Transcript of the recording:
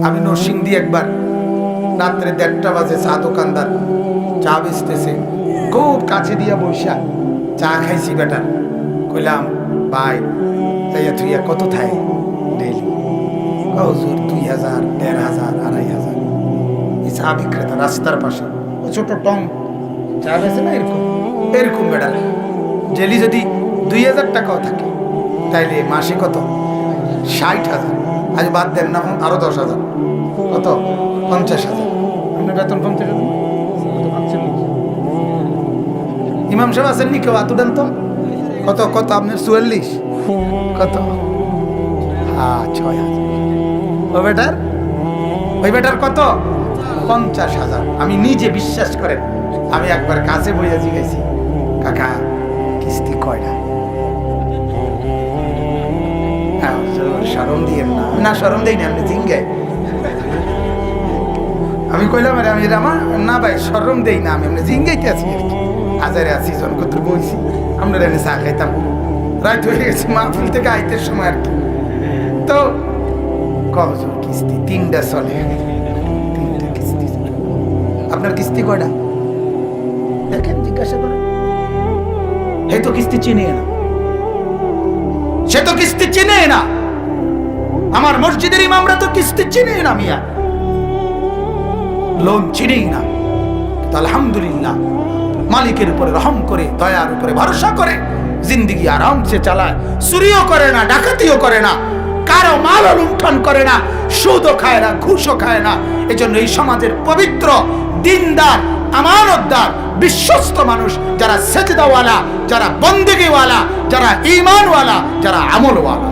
আমি নরসিংদী একবার রাত্রে 1:30 বাজে চা দোকানদার চা বেচতেছে, খুব কাছে দিয়া বৈশা চা খাইছি বেটার। কইলাম ভাই যাইয়া থুইয়া কত থাই ডেইলি? হুজুর 2000, 1500, 2500। এই চা বিক্রেতা রাস্তার পাশে ও ছোট টং চা বেচে না, এরকম এরকম বেটার ডেলি যদি 2000 টাকাও থাকে তাইলে মাসে কত? 60,000। আজ বাদ দেন না, আরো 10,000, কত? 50,000। আপনার বেতন 50,000? ইমাম সাহেব আছেন নি কেউ? আতু দেন তো। কত কত আপনার? 44। কত? হ্যাঁ 6,000। ওই বেটার কত? 50,000। আমি নিজে বিশ্বাস করেন, আমি একবার কাছে বইয়া জিজ্ঞাসি, কাকা কিস্তি কয়টা? শরম দিয়েন না। না শরম দেই না, আপনি জিঙ্গাই। আমি কইলাম আরে আমি রামা না ভাই শরম দেই না, আমি আপনি জিঙ্গাইতে আছি আর কি। হাজারে আছি জন কত বইছি, আমরা এনে চা খাইতাম, রাত হয়ে গেছে মাহফিল থেকে আইতে সময় আর কি। তো কজন কিস্তি? 3টা চলে। 3টা কিস্তি। আপনার কিস্তি কয়টা দেখেন, জিজ্ঞাসা করেন। এই তো কিস্তি চিনে না, সে তো কিস্তি চিনে না। আমার মসজিদের ইমামরা তো কিস্তি চিনে না, মিয়া লোন চিনেই না। আলহামদুলিল্লাহ মালিকের উপরে রহম করে, দয়ার উপরে ভরসা করে জিন্দেগি আরামসে চালায়। চুরিও করে না, ডাকাতিও করে না, কারো মাল লুণ্ঠন করে না, সুদও খায় না, ঘুষও খায় না। এজন্য এই সমাজের পবিত্র, দিনদার, আমানতদার, বিশ্বস্ত মানুষ যারা সেজদাওয়ালা, যারা বন্দেগীওয়ালা, যারা ঈমানওয়ালা, যারা আমলওয়ালা।